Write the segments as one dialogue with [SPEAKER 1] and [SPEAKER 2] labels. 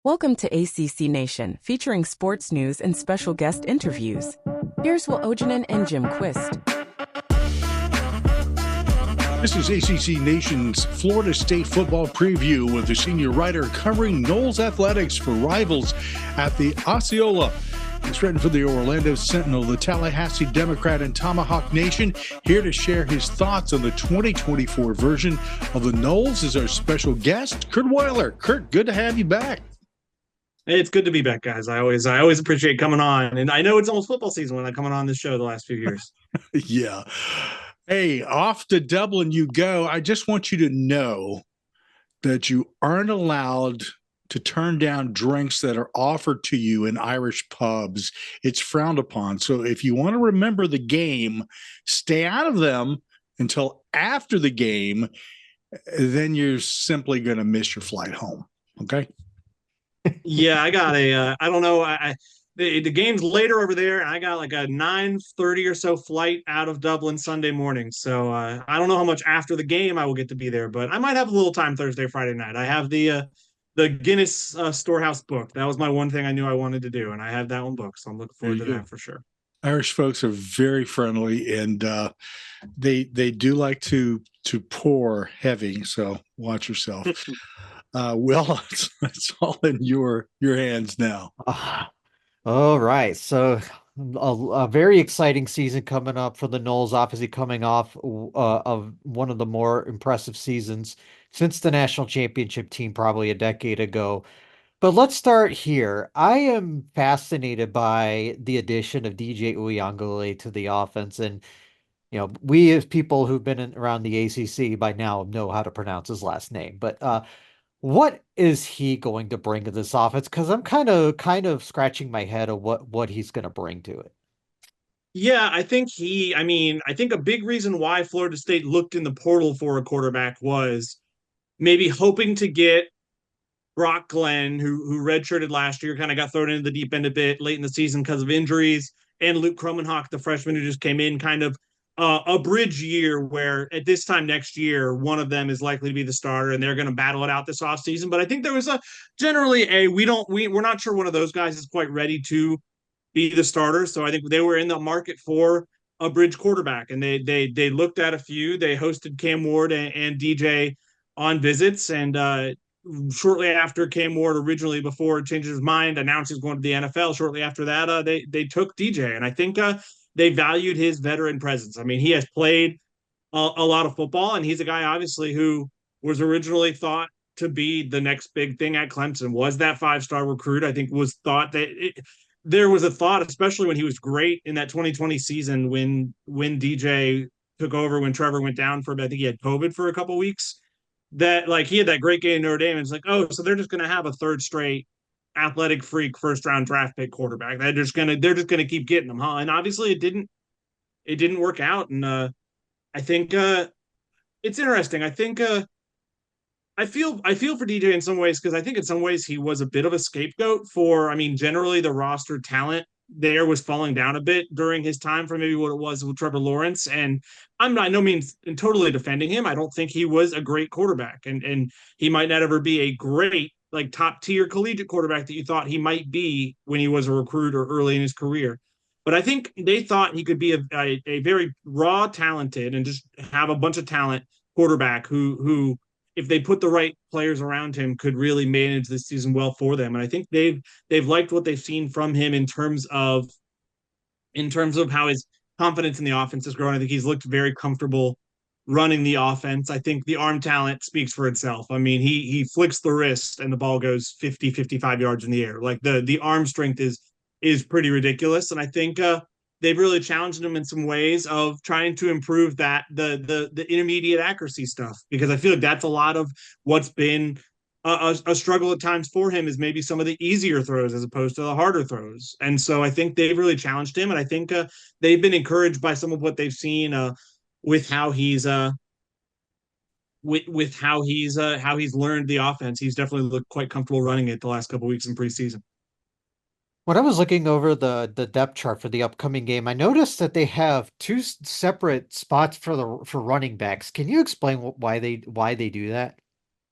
[SPEAKER 1] Welcome to ACC Nation, featuring sports news and special guest interviews. Here's Will Ojanen and Jim Quist.
[SPEAKER 2] This is ACC Nation's Florida State football preview with the senior writer covering Noles athletics for rivals at the Osceola. He's written for the Orlando Sentinel, the Tallahassee Democrat, and Tomahawk Nation. Here to share his thoughts on the 2024 version of the Noles is our special guest, Curt Weiler. Curt, good to have you back.
[SPEAKER 3] Hey, it's good to be back, guys. I always appreciate coming on, and I know it's almost football season when I'm coming on this show the last few years.
[SPEAKER 2] Yeah. Hey, off to Dublin you go. I just want you to know that you aren't allowed to turn down drinks that are offered to you in Irish pubs. It's frowned upon. So if you want to remember the game, stay out of them until after the game. Then you're simply going to miss your flight home. Okay?
[SPEAKER 3] Yeah, I got I don't know. The game's later over there, and I got like a 9:30 or so flight out of Dublin Sunday morning. So I don't know how much after the game I will get to be there, but I might have a little time Thursday, Friday night. I have the Guinness Storehouse book. That was my one thing I knew I wanted to do, and I have that one booked. So I'm looking forward to that for sure.
[SPEAKER 2] Irish folks are very friendly, and they do like to pour heavy. So watch yourself. Well, it's all in your hands now.
[SPEAKER 4] All right. So a very exciting season coming up for the Noles, obviously coming off of one of the more impressive seasons since the national championship team probably a decade ago. But let's start here. I am fascinated by the addition of DJ Uyunglele to the offense. And, you know, we as people who've been around the ACC by now know how to pronounce his last name. But what is he going to bring to this offense? Because I'm kind of scratching my head of what he's going to bring to it.
[SPEAKER 3] Yeah, I think a big reason why Florida State looked in the portal for a quarterback was maybe hoping to get Brock Glenn, who redshirted last year, kind of got thrown into the deep end a bit late in the season because of injuries, and Luke Kromenhoek, the freshman who just came in, kind of a bridge year where at this time next year, one of them is likely to be the starter and they're going to battle it out this offseason. But I think there was we're not sure one of those guys is quite ready to be the starter. So I think they were in the market for a bridge quarterback, and they looked at a few. They hosted Cam Ward and DJ on visits, and shortly after Cam Ward originally, before changing his mind, announced he's going to the NFL. Shortly after that, they took DJ, and I think they valued his veteran presence. I mean, he has played a lot of football, and he's a guy, obviously, who was originally thought to be the next big thing at Clemson, was that five-star recruit. I think was thought that there was a thought, especially when he was great in that 2020 season when DJ took over, when Trevor went down I think he had COVID for a couple of weeks, that like he had that great game in Notre Dame. And it's like, oh, so they're just going to have a third straight athletic freak first round draft pick quarterback. They're just gonna keep getting them, huh? And obviously it didn't work out. And I think it's interesting. I think I feel for DJ in some ways, because I think in some ways he was a bit of a scapegoat for, I mean, generally the roster talent there was falling down a bit during his time for maybe what it was with Trevor Lawrence. And I'm by no means totally defending him. I don't think he was a great quarterback, and he might not ever be a great, like, top tier collegiate quarterback that you thought he might be when he was a recruiter early in his career. But I think they thought he could be a very raw, talented, and just have a bunch of talent quarterback who if they put the right players around him, could really manage this season well for them. And I think they've liked what they've seen from him in terms of how his confidence in the offense has grown. I think he's looked very comfortable running the offense. I think the arm talent speaks for itself. I mean, he flicks the wrist and the ball goes 50, 55 yards in the air. Like the arm strength is pretty ridiculous. And I think they've really challenged him in some ways of trying to improve that the intermediate accuracy stuff, because I feel like that's a lot of what's been a struggle at times for him, is maybe some of the easier throws as opposed to the harder throws. And so I think they've really challenged him, and I think they've been encouraged by some of what they've seen with how he's with how he's learned the offense. He's definitely looked quite comfortable running it the last couple of weeks in preseason.
[SPEAKER 4] When I was looking over the depth chart for the upcoming game, I noticed that they have two separate spots for running backs. Can you explain why they do that?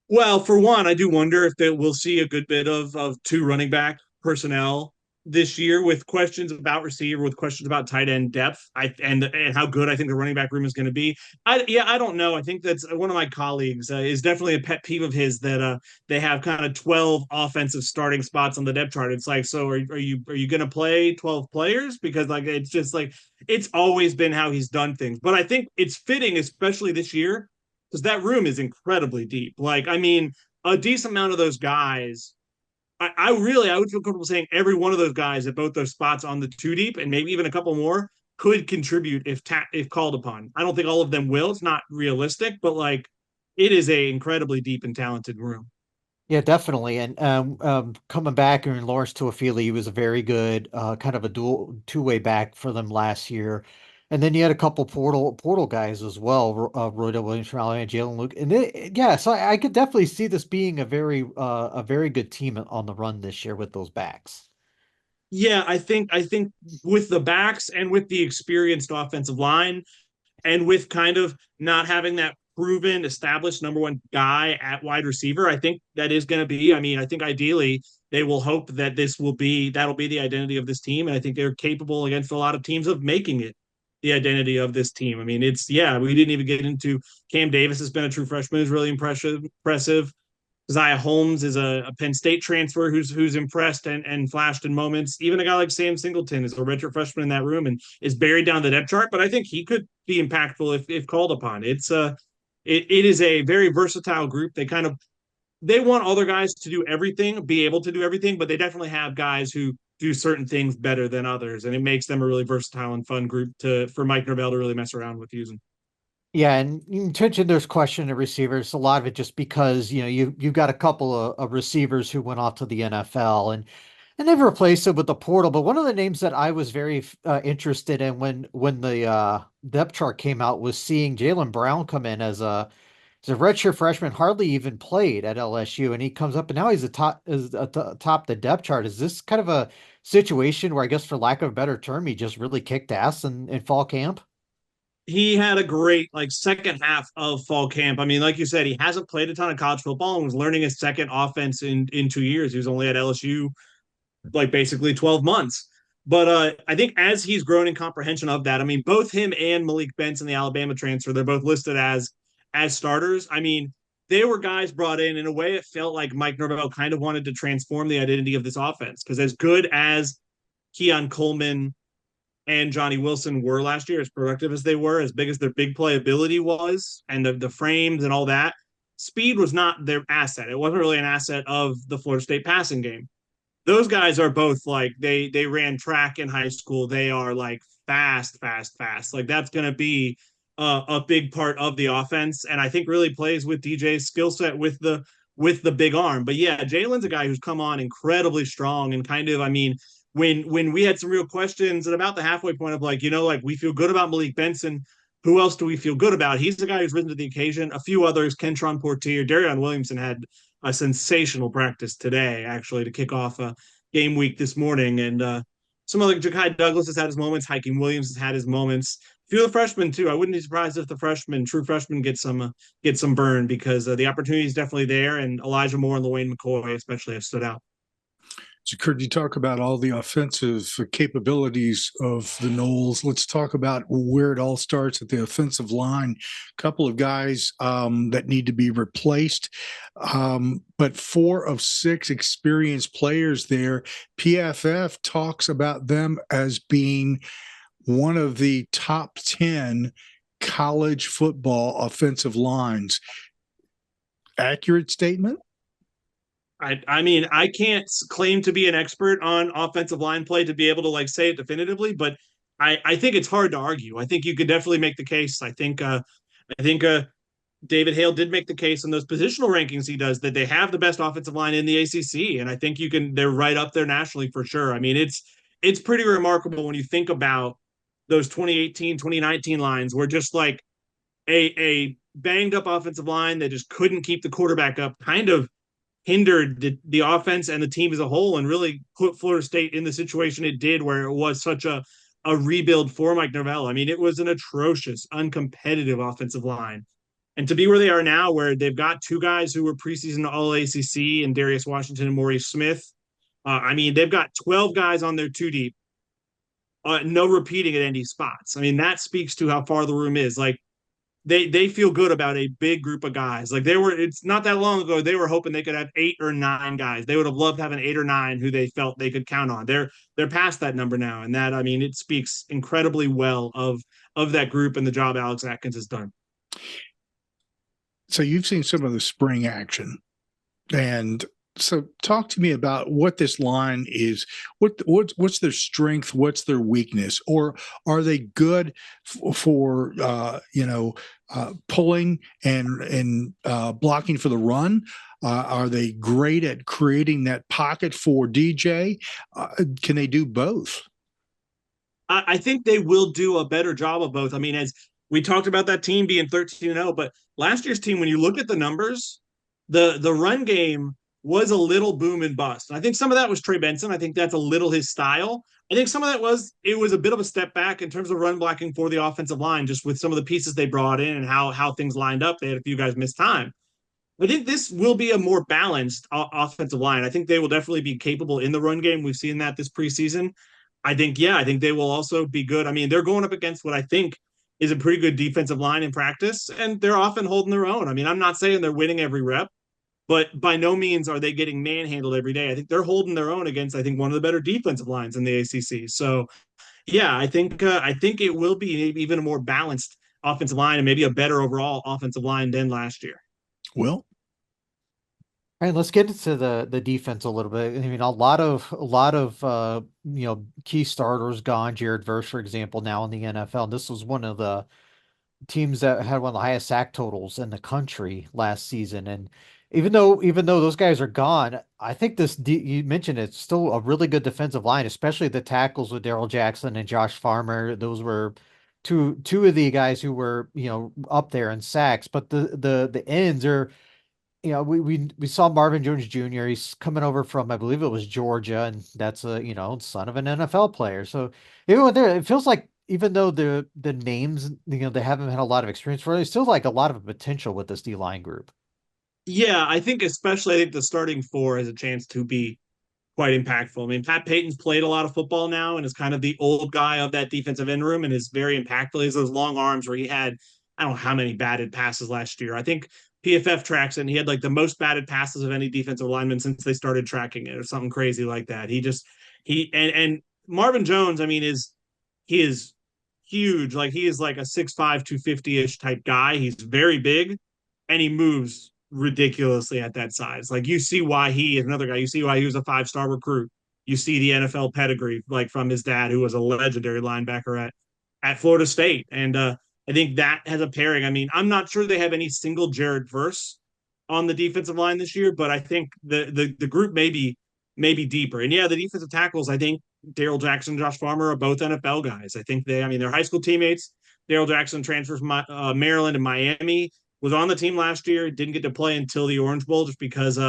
[SPEAKER 3] Well, for one, I do wonder if that we'll see a good bit of two running back personnel this year with questions about receiver, with questions about tight end depth, and how good I think the running back room is going to be. I don't know. I think that's one of my colleagues is definitely a pet peeve of his that they have kind of 12 offensive starting spots on the depth chart. It's like, so are you going to play 12 players? Because like it's just like it's always been how he's done things. But I think it's fitting, especially this year, because that room is incredibly deep. Like, I mean, a decent amount of those guys. I would feel comfortable saying every one of those guys at both those spots on the two deep, and maybe even a couple more, could contribute if called upon. I don't think all of them will. It's not realistic, but like it is a incredibly deep and talented room.
[SPEAKER 4] Yeah, definitely. And coming back and Lawrence Tuafili, he was a very good kind of a dual two-way back for them last year. And then you had a couple portal guys as well, Roy Williams, and Jalen Luke. And yeah, so I could definitely see this being a very good team on the run this year with those backs.
[SPEAKER 3] Yeah, I think with the backs and with the experienced offensive line, and with kind of not having that proven, established number one guy at wide receiver, I think that is going to be. I mean, I think ideally they will hope that that'll be the identity of this team, and I think they're capable against a lot of teams of making it the identity of this team. I mean, it's yeah, we didn't even get into Cam Davis has been a true freshman, is really impressive. Zaya Holmes is a Penn State transfer who's impressed and flashed in moments. Even a guy like Sam Singleton is a redshirt freshman in that room and is buried down the depth chart, but I think he could be impactful if called upon. It is a very versatile group. They want all their guys to do everything, be able to do everything, but they definitely have guys who do certain things better than others, and it makes them a really versatile and fun group for Mike Norvell to really mess around with using.
[SPEAKER 4] Yeah, and you mentioned there's question of receivers. A lot of it just because you've got a couple of receivers who went off to the NFL and they've replaced it with the portal. But one of the names that I was very interested in when the depth chart came out was seeing Jalen Brown come in as a redshirt freshman, hardly even played at LSU, and he comes up and now he's atop the depth chart. Is this kind of a situation where I guess for lack of a better term, he just really kicked ass in fall camp?
[SPEAKER 3] He had a great like second half of fall camp. I mean, like you said, he hasn't played a ton of college football and was learning his second offense in 2 years. He was only at LSU like basically 12 months. But I think as he's grown in comprehension of that, I mean, both him and Malik Benson, the Alabama transfer, they're both listed as starters. I mean, they were guys brought in a way it felt like Mike Norvell kind of wanted to transform the identity of this offense. Because as good as Keon Coleman and Johnny Wilson were last year, as productive as they were, as big as their big playability was, and the frames and all that, speed was not their asset. It wasn't really an asset of the Florida State passing game. Those guys are both like they ran track in high school. They are like fast, fast, fast. Like that's going to be a big part of the offense, and I think really plays with DJ's skill set with the big arm. But yeah, Jalen's a guy who's come on incredibly strong and kind of, I mean, when we had some real questions at about the halfway point of like, like we feel good about Malik Benson. Who else do we feel good about? He's the guy who's risen to the occasion. A few others, Kentron Portier, Darion Williamson had a sensational practice today, actually, to kick off a game week this morning. And some other Ja'Kai Douglas has had his moments. Hiking Williams has had his moments. A few of the freshmen too. I wouldn't be surprised if the true freshmen, get some burn because the opportunity is definitely there. And Elijah Moore and LaWayne McCoy especially have stood out.
[SPEAKER 2] So, Curt, you talk about all the offensive capabilities of the Noles. Let's talk about where it all starts at the offensive line. A couple of guys that need to be replaced, but 4 of 6 experienced players there. PFF talks about them as being one of the top 10 college football offensive lines. Accurate statement?
[SPEAKER 3] I mean, I can't claim to be an expert on offensive line play to be able to like say it definitively, but I think it's hard to argue. I think you could definitely make the case. I think David Hale did make the case in those positional rankings he does that they have the best offensive line in the ACC, and I think they're right up there nationally for sure. I mean, it's pretty remarkable when you think about those 2018, 2019 lines where just like a banged up offensive line that just couldn't keep the quarterback up kind of hindered the offense and the team as a whole and really put Florida State in the situation it did where it was such a rebuild for Mike Norvell. I mean, it was an atrocious, uncompetitive offensive line. And to be where they are now, where they've got two guys who were preseason All ACC and Darius Washington and Maurice Smith. I mean, they've got 12 guys on their two deep, no repeating at any spots. I mean, that speaks to how far the room is. Like, they feel good about a big group of guys. Like, it's not that long ago, they were hoping they could have 8 or 9 guys. They would have loved having 8 or 9 who they felt they could count on. They're past that number now. And that, I mean, it speaks incredibly well of that group and the job Alex Atkins has done.
[SPEAKER 2] So you've seen some of the spring action, and so talk to me about what this line is. What's their strength? What's their weakness? Or are they good for pulling and blocking for the run? Are they great at creating that pocket for DJ? Can they do both?
[SPEAKER 3] I think they will do a better job of both. I mean, as we talked about that team being 13-0, but last year's team, when you look at the numbers, the run game was a little boom and bust. I think some of that was Trey Benson. I think that's a little his style. I think some of that was a bit of a step back in terms of run blocking for the offensive line, just with some of the pieces they brought in and how things lined up. They had a few guys miss time. I think this will be a more balanced offensive line. I think they will definitely be capable in the run game. We've seen that this preseason. I think they will also be good. I mean, they're going up against what I think is a pretty good defensive line in practice, and they're often holding their own. I mean, I'm not saying they're winning every rep, but by no means are they getting manhandled every day. I think they're holding their own against, I think, one of the better defensive lines in the ACC. So, yeah, I think it will be even a more balanced offensive line and maybe a better overall offensive line than last year.
[SPEAKER 2] Well,
[SPEAKER 4] all right, let's get into the defense a little bit. I mean, a lot of key starters gone. Jared Verse, for example, now in the NFL. This was one of the teams that had one of the highest sack totals in the country last season. And even though those guys are gone, I think you mentioned it's still a really good defensive line, especially the tackles with Darrell Jackson and Josh Farmer. Those were two of the guys who were up there in sacks. But the ends are. We saw Marvin Jones Jr. He's coming over from, I believe it was Georgia, and that's a son of an NFL player. So even there, it feels like even though the names they haven't had a lot of experience for, there's still like a lot of potential with this D line group.
[SPEAKER 3] Yeah, I think the starting four has a chance to be quite impactful. I mean, Pat Payton's played a lot of football now and is kind of the old guy of that defensive end room and is very impactful. He has those long arms where he had, I don't know how many batted passes last year. I think PFF tracks it, and he had like the most batted passes of any defensive lineman since they started tracking it or something crazy like that. And Marvin Jones, I mean, he is huge. Like, he is like a 6'5", 250-ish type guy. He's very big and he moves ridiculously at that size. Like, you see why he is another guy. You see why he was a 5-star recruit. You see the NFL pedigree, like from his dad, who was a legendary linebacker at Florida State. And I think that has a pairing. I mean, I'm not sure they have any single Jared Verse on the defensive line this year, but I think the group may be deeper. And yeah, the defensive tackles, I think Darrell Jackson and Josh Farmer are both NFL guys. I think they're high school teammates. Darrell Jackson transferred from Maryland and Miami, was on the team last year, didn't get to play until the Orange Bowl just because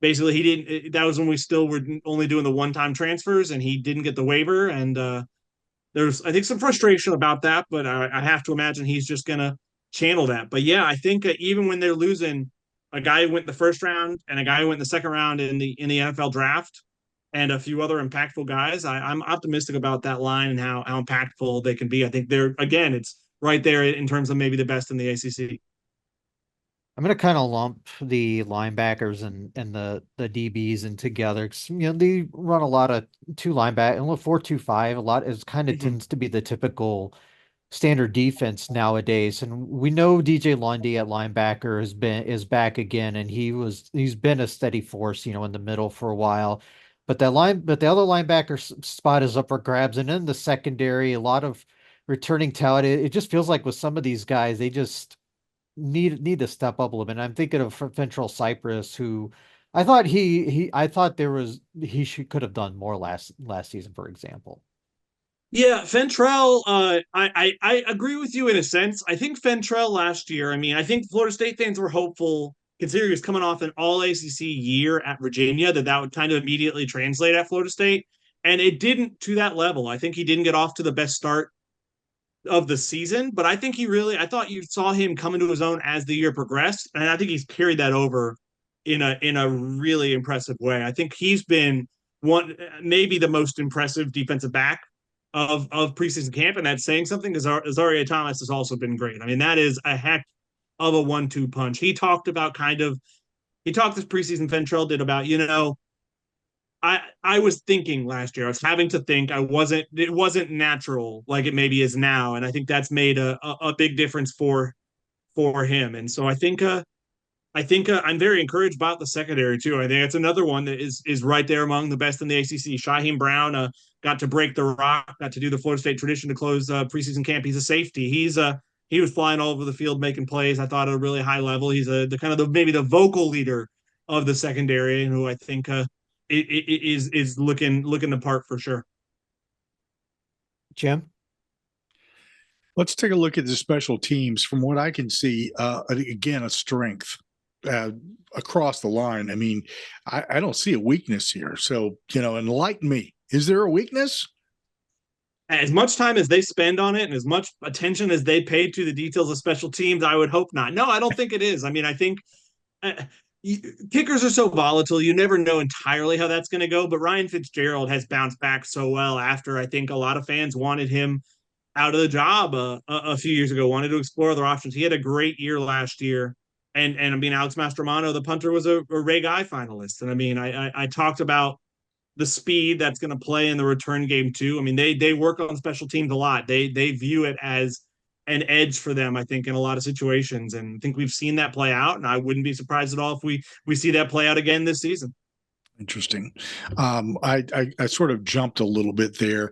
[SPEAKER 3] basically he didn't. That was when we still were only doing the one-time transfers, and he didn't get the waiver. And there's, I think, some frustration about that, but I have to imagine he's just going to channel that. But yeah, I think even when they're losing a guy who went in the first round and a guy who went in the second round in the NFL draft and a few other impactful guys, I'm optimistic about that line and how impactful they can be. I think it's right there in terms of maybe the best in the ACC.
[SPEAKER 4] I'm going to kind of lump the linebackers and the DBs in together. They run a lot of 2 linebacker and 4-2-5. A lot is kind of tends to be the typical standard defense nowadays. And we know DJ Lundy at linebacker is back again, and he's been a steady force, in the middle for a while. But the other linebacker spot is up for grabs, and in the secondary, a lot of returning talent. It just feels like with some of these guys, they just need to step up a little bit. And I'm thinking of Fentrell Cypress, who I thought he could have done more last season, for example.
[SPEAKER 3] Yeah, Fentrell, I agree with you in a sense. I think Fentrell last year, I mean, I think Florida State fans were hopeful, considering he was coming off an all ACC year at Virginia, that would kind of immediately translate at Florida State. And it didn't to that level. I think he didn't get off to the best start of the season, but I think I thought you saw him come into his own as the year progressed, and I think he's carried that over in a really impressive way. I think he's been one, maybe the most impressive defensive back of preseason camp, and that's saying something because Azaria Thomas has also been great. I mean, that is a heck of a 1-2 punch. He talked this preseason, Fentrell did, about, I was thinking last year, I was having to think, it wasn't natural like it maybe is now. And I think that's made a big difference for him. And so I think I'm very encouraged about the secondary too. I think it's another one that is right there among the best in the ACC. Shaheem Brown got to break the rock, got to do the Florida State tradition to close preseason camp. He's a safety. He was flying all over the field making plays, I thought, at a really high level. He's maybe the vocal leader of the secondary, and who I think is looking the part for sure.
[SPEAKER 4] Jim?
[SPEAKER 2] Let's take a look at the special teams. From what I can see, again, a strength across the line. I mean, I don't see a weakness here. So, enlighten me. Is there a weakness?
[SPEAKER 3] As much time as they spend on it and as much attention as they pay to the details of special teams, I would hope not. No, I don't think it is. I mean, I think kickers are so volatile. You never know entirely how that's going to go. But Ryan Fitzgerald has bounced back so well after I think a lot of fans wanted him out of the job a few years ago, wanted to explore other options. He had a great year last year. And I mean, Alex Mastromano, the punter, was a Ray Guy finalist. And I mean, I talked about the speed that's going to play in the return game too. I mean, they work on special teams a lot. They view it as an edge for them, I think, in a lot of situations. And I think we've seen that play out. And I wouldn't be surprised at all if we see that play out again this season.
[SPEAKER 2] Interesting. I sort of jumped a little bit there.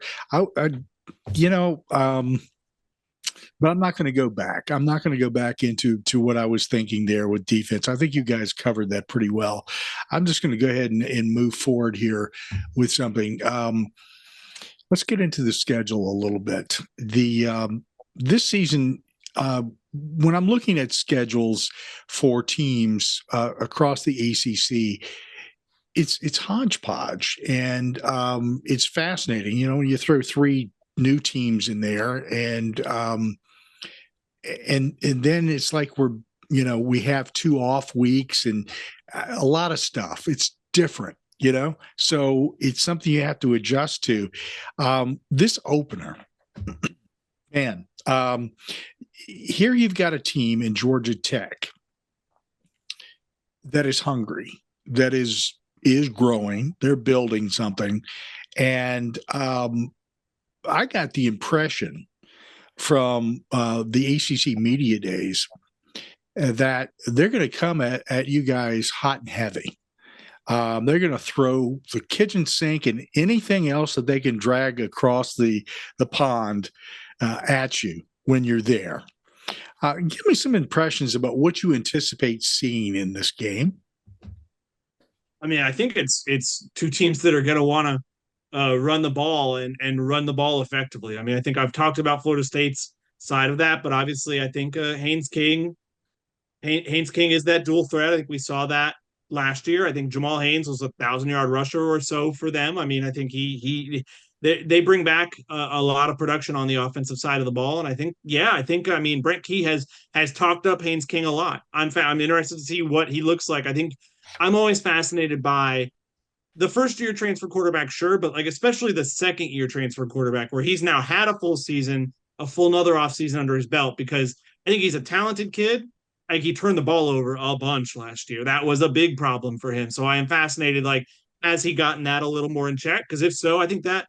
[SPEAKER 2] But I'm not going to go back. I'm not going to go back into what I was thinking there with defense. I think you guys covered that pretty well. I'm just going to go ahead and move forward here with something. Let's get into the schedule a little bit. This season, when I'm looking at schedules for teams across the ACC, it's hodgepodge, and it's fascinating. When you throw three new teams in there, and then it's like we have 2 off weeks and a lot of stuff. It's different, so it's something you have to adjust to. This opener, man, here you've got a team in Georgia Tech that is hungry, that is growing. They're building something, and I got the impression from the ACC media days that they're going to come at you guys hot and heavy. They're going to throw the kitchen sink and anything else that they can drag across the pond at you when you're there. Give me some impressions about what you anticipate seeing in this game.
[SPEAKER 3] I mean, I think it's two teams that are going to want to run the ball and run the ball effectively. I mean, I think I've talked about Florida State's side of that, but obviously I think Haynes King is that dual threat. I think we saw that last year. I think Jamal Haynes was a 1,000-yard rusher or so for them. I mean, I think they bring back a lot of production on the offensive side of the ball. And I think Brent Key has talked up Haynes King a lot. I'm interested to see what he looks like. I think I'm always fascinated by the first-year transfer quarterback, sure, but especially the second-year transfer quarterback, where he's now had a full season, a full another offseason under his belt, because I think he's a talented kid. He turned the ball over a bunch last year. That was a big problem for him. So I am fascinated, has he gotten that a little more in check? Because if so, I think that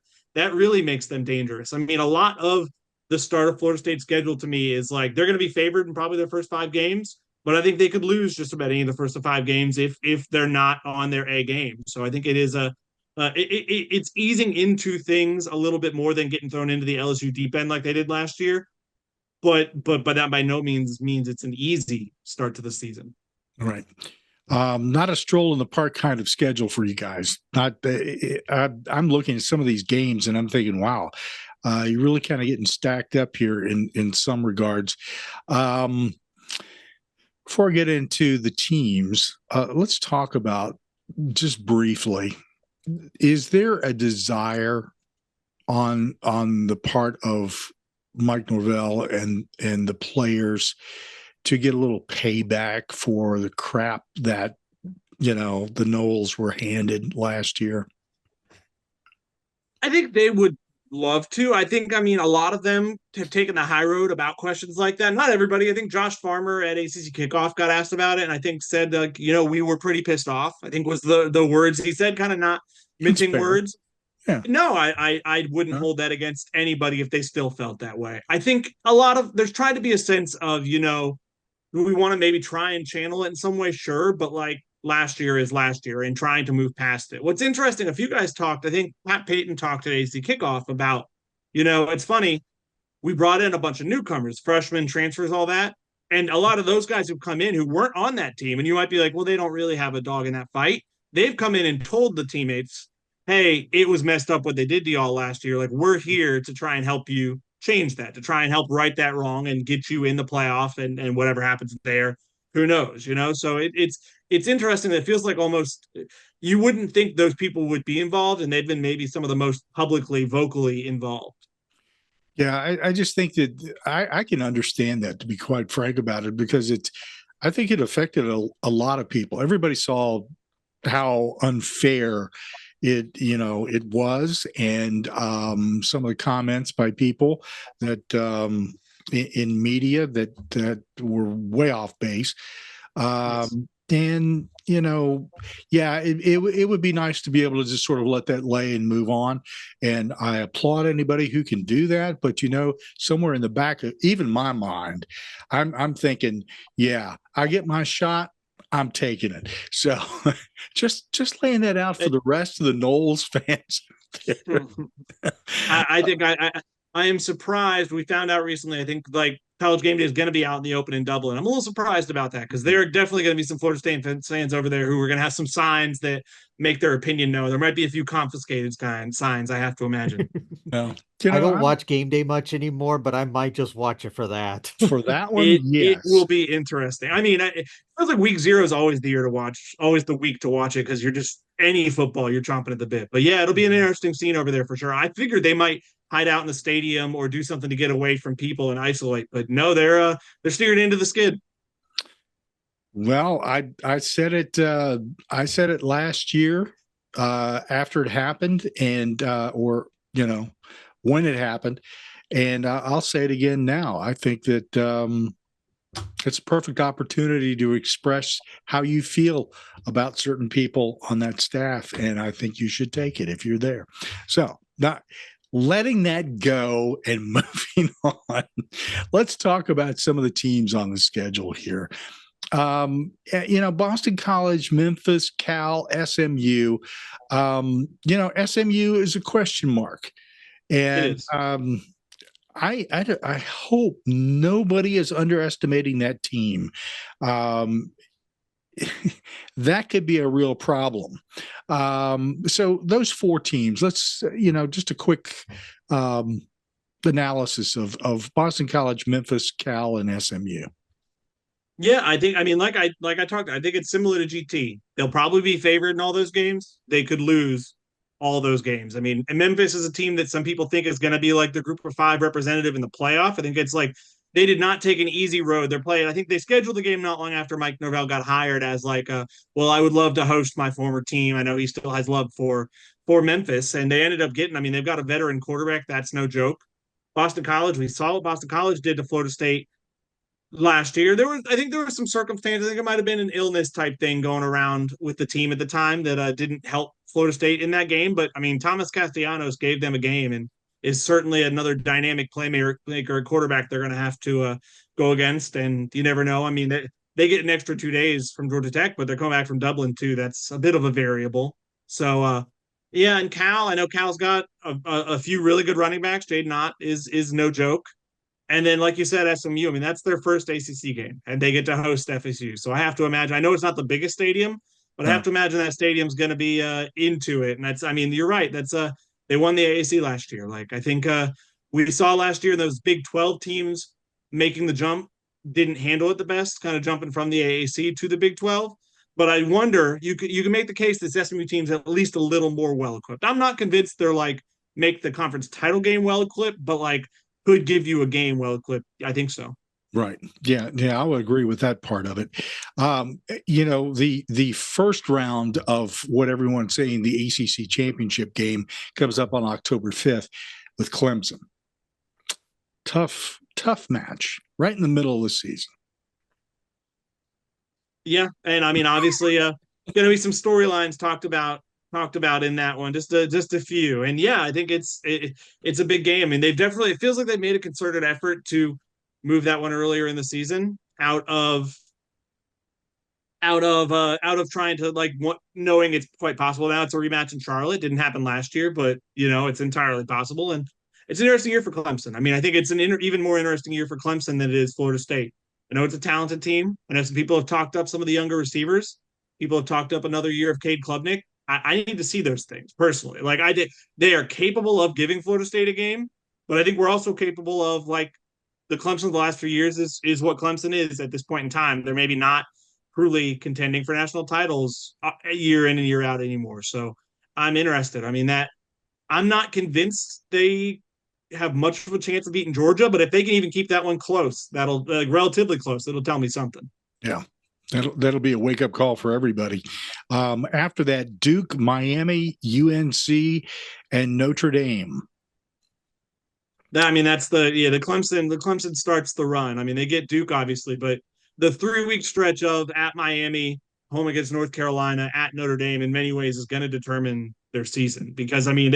[SPEAKER 3] really makes them dangerous. I mean, a lot of the start of Florida State's schedule to me is they're going to be favored in probably their first 5 games, but I think they could lose just about any of the first 5 games if they're not on their A game. So I think it is it's easing into things a little bit more than getting thrown into the LSU deep end like they did last year. But that by no means it's an easy start to the season.
[SPEAKER 2] All right. Not a stroll in the park kind of schedule for you guys. I'm looking at some of these games and I'm thinking, wow, you're really kind of getting stacked up here in some regards. Before I get into the teams, let's talk about just briefly, is there a desire on the part of Mike Norvell and the players to get a little payback for the crap that, the Noles were handed last year?
[SPEAKER 3] I think they would love to. I think, a lot of them have taken the high road about questions like that. Not everybody. I think Josh Farmer at ACC Kickoff got asked about it, and I think said, we were pretty pissed off, I think was the words he said, kind of not minting words.
[SPEAKER 2] Yeah.
[SPEAKER 3] No, I wouldn't hold that against anybody if they still felt that way. I think there's trying to be a sense of, we want to maybe try and channel it in some way, sure, but like last year is last year and trying to move past it. What's interesting, a few guys talked, I think Pat Payton talked at AC Kickoff about, it's funny, we brought in a bunch of newcomers, freshmen, transfers, all that. And a lot of those guys who've come in who weren't on that team, and you might be like, well, they don't really have a dog in that fight. They've come in and told the teammates, hey, it was messed up what they did to y'all last year. Like, we're here to try and help you change that, to try and help right that wrong and get you in the playoff, and whatever happens there, who knows, So it's interesting that it feels like almost you wouldn't think those people would be involved, and they've been maybe some of the most publicly, vocally involved.
[SPEAKER 2] Yeah, I just think that I can understand that, to be quite frank about it, because I think it affected a lot of people. Everybody saw how unfair it was, and some of the comments by people that in media that were way off base.
[SPEAKER 3] Yes.
[SPEAKER 2] And it would be nice to be able to just sort of let that lay and move on. And I applaud anybody who can do that. But somewhere in the back of even my mind, I'm thinking, yeah, I get my shot, I'm taking it. So just laying that out for the rest of the Noles fans.
[SPEAKER 3] I think I am surprised. We found out recently, I think, like, College Game Day is going to be out in the open in Dublin. I'm a little surprised about that, because there are definitely going to be some Florida State fans over there who are going to have some signs that make their opinion known. There might be a few confiscated signs, I have to imagine.
[SPEAKER 2] No,
[SPEAKER 4] I don't watch Game Day much anymore, but I might just watch it for that.
[SPEAKER 2] For that one,
[SPEAKER 3] it will be interesting. It feels like week 0 is always the year to watch, always the week to watch it, because you're just any football, you're chomping at the bit. But yeah, it'll be an interesting scene over there for sure. I figured they might hide out in the stadium or do something to get away from people and isolate, but no, they're steering into the skid.
[SPEAKER 2] Well, I said it last year after it happened, and when it happened, and I'll say it again now. I think that it's a perfect opportunity to express how you feel about certain people on that staff, and I think you should take it if you're there. So, not letting that go and moving on, let's talk about some of the teams on the schedule here. Boston College, Memphis, Cal, SMU. SMU is a question mark, and I hope nobody is underestimating that team. That could be a real problem. So those 4 teams, let's, just a quick analysis of Boston College, Memphis, Cal, and SMU.
[SPEAKER 3] Yeah, I think, like I talked, I think it's similar to GT. They'll probably be favored in all those games. They could lose all those games. And Memphis is a team that some people think is going to be like the group of 5 representative in the playoff. I think it's like, they did not take an easy road. They're playing, I think they scheduled the game not long after Mike Norvell got hired as like, well, I would love to host my former team. I know he still has love for Memphis. And they ended up getting, they've got a veteran quarterback. That's no joke. Boston College, we saw what Boston College did to Florida State last year. I think there was some circumstances. I think it might have been an illness type thing going around with the team at the time that didn't help Florida State in that game. But Thomas Castellanos gave them a game and is certainly another dynamic playmaker quarterback they're going to have to go against. And you never know. They get an extra 2 days from Georgia Tech, but they're coming back from Dublin too. That's a bit of a variable. So yeah, and Cal, I know Cal's got a few really good running backs. Jaden Ott is no joke. And then, like you said, SMU, that's their first ACC game, and they get to host FSU. So I have to imagine, I know it's not the biggest stadium, but I have to imagine that stadium's going to be into it. And that's, you're right. That's they won the AAC last year. Like, I think we saw last year those Big 12 teams making the jump didn't handle it the best, kind of jumping from the AAC to the Big 12. But I wonder, you can make the case that SMU team's at least a little more well-equipped. I'm not convinced they're like make the conference title game well-equipped, but like could give you a game well equipped. I think so.
[SPEAKER 2] Right. Yeah. Yeah. I would agree with that part of it. The first round of what everyone's saying, the ACC championship game, comes up on October 5th with Clemson. Tough match right in the middle of the season.
[SPEAKER 3] Yeah. And I mean, obviously, going to be some storylines talked about in that one, just a few. And yeah, I think it's a big game. I mean, it feels like they made a concerted effort to move that one earlier in the season out of trying to knowing it's quite possible now. It's a rematch in Charlotte. Didn't happen last year, but it's entirely possible. And it's an interesting year for Clemson. I mean, I think it's an even more interesting year for Clemson than it is Florida State. I know it's a talented team. I know some people have talked up some of the younger receivers. People have talked up another year of Cade Klubnik. I need to see those things personally. They are capable of giving Florida State a game, but I think we're also capable of the Clemson of the last few years is what Clemson is at this point in time. They're maybe not truly contending for national titles year in and year out anymore. So I'm interested. I mean, I'm not convinced they have much of a chance of beating Georgia, but if they can even keep that one close, that'll relatively close. It'll tell me something.
[SPEAKER 2] Yeah. That'll be a wake-up call for everybody. After that, Duke, Miami, UNC, and Notre Dame.
[SPEAKER 3] I mean, that's the Clemson starts the run. I mean, they get Duke, obviously, but the 3-week stretch of at Miami, home against North Carolina, at Notre Dame, in many ways is going to determine their season. Because, I mean,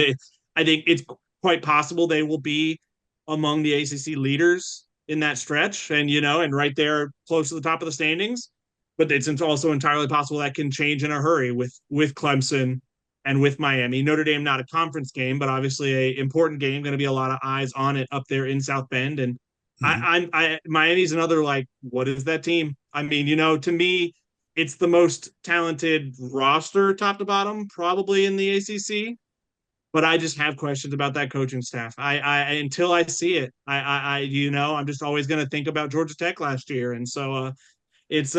[SPEAKER 3] I think it's quite possible they will be among the ACC leaders in that stretch and right there close to the top of the standings. But it's also entirely possible that can change in a hurry with Clemson and with Miami. Notre Dame, not a conference game, but obviously a important game. Going to be a lot of eyes on it up there in South Bend. And Miami's another what is that team? I mean, to me, it's the most talented roster, top to bottom, probably in the ACC. But I just have questions about that coaching staff. I until I see it, I'm just always going to think about Georgia Tech last year, and so it's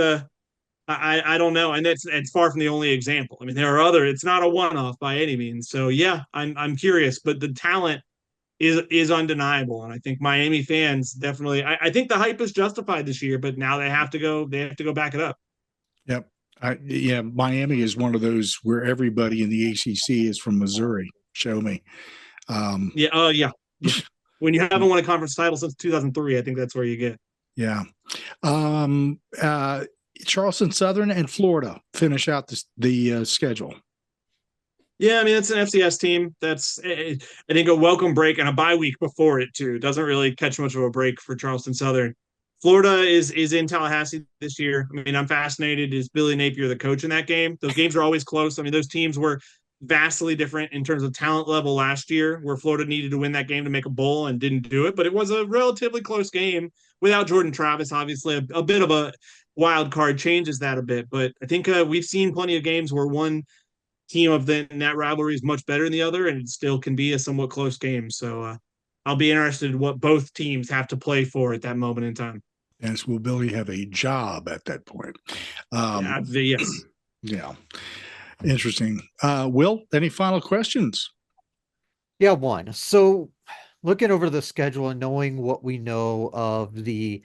[SPEAKER 3] I don't know, and it's far from the only example. I mean, there are other. It's not a one-off by any means. So yeah, I'm curious, but the talent is undeniable, and I think Miami fans definitely. I think the hype is justified this year, but now they have to go back it up.
[SPEAKER 2] Yep. Miami is one of those where everybody in the ACC is from Missouri. Show me.
[SPEAKER 3] Yeah. When you haven't won a conference title since 2003, I think that's where you get.
[SPEAKER 2] Yeah. Charleston Southern and Florida finish out the schedule.
[SPEAKER 3] Yeah, I mean, it's an FCS team. That's, I think, a welcome break and a bye week before it, too. Doesn't really catch much of a break for Charleston Southern. Florida is in Tallahassee this year. I mean, I'm fascinated. Is Billy Napier the coach in that game? Those games are always close. I mean, those teams were vastly different in terms of talent level last year, where Florida needed to win that game to make a bowl and didn't do it. But it was a relatively close game without Jordan Travis. Obviously, a bit of a wild card changes that a bit. But I think we've seen plenty of games where one team in that rivalry is much better than the other, and it still can be a somewhat close game. So I'll be interested in what both teams have to play for at that moment in time.
[SPEAKER 2] Yes, will Billy have a job at that point?
[SPEAKER 3] Yes.
[SPEAKER 2] Yeah. Interesting. Will, any final questions?
[SPEAKER 4] Yeah, one. So looking over the schedule and knowing what we know of the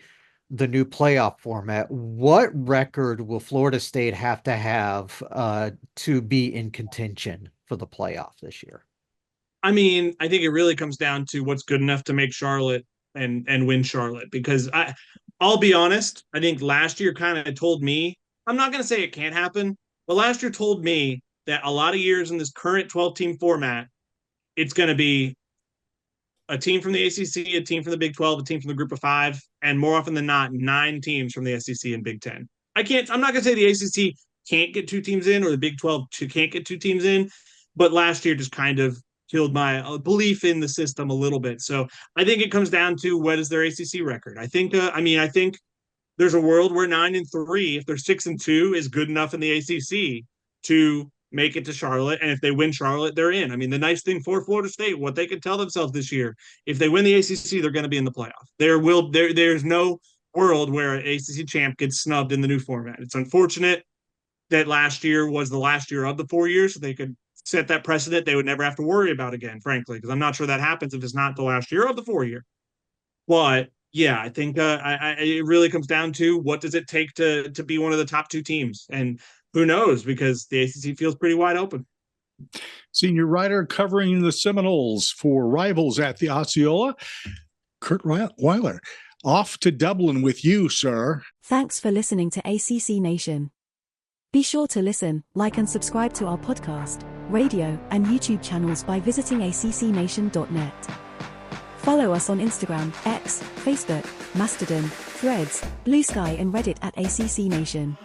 [SPEAKER 4] new playoff format, what record will Florida State have to be in contention for the playoff this year?
[SPEAKER 3] I mean, I think it really comes down to what's good enough to make Charlotte and win Charlotte, because I'll be honest, I think last year kind of told me, I'm not going to say it can't happen, but last year told me that a lot of years in this current 12-team format, it's going to be a team from the ACC, a team from the Big 12, a team from the Group of Five, and more often than not, 9 teams from the SEC and Big 10. I'm not going to say the ACC can't get 2 teams in or the Big 12 can't get 2 teams in, but last year just kind of killed my belief in the system a little bit. So I think it comes down to what is their ACC record. I think there's a world where 9-3, if they're 6-2, is good enough in the ACC to make it to Charlotte. And if they win Charlotte, they're in. I mean, the nice thing for Florida State, what they could tell themselves this year, if they win the ACC, they're going to be in the playoff. There's no world where an ACC champ gets snubbed in the new format. It's unfortunate that last year was the last year of the 4 years, so they could set that precedent they would never have to worry about again, frankly, because I'm not sure that happens if it's not the last year of the 4 year. But yeah, I think it really comes down to what does it take to be one of the top two teams, and who knows, because the ACC feels pretty wide open.
[SPEAKER 2] Senior writer covering the Seminoles for Rivals at the Osceola, Curt Weiler. Off to Dublin with you, sir.
[SPEAKER 5] Thanks for listening to ACC Nation. Be sure to listen, like and subscribe to our podcast, radio, and YouTube channels by visiting accnation.net. Follow us on Instagram, X, Facebook, Mastodon, Threads, Blue Sky and Reddit at ACC Nation.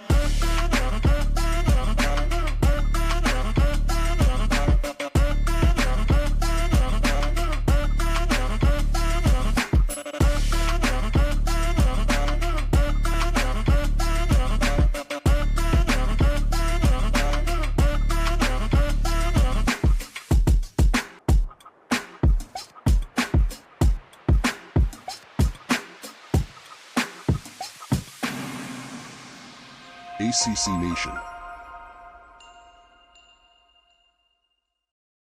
[SPEAKER 6] ACC Nation.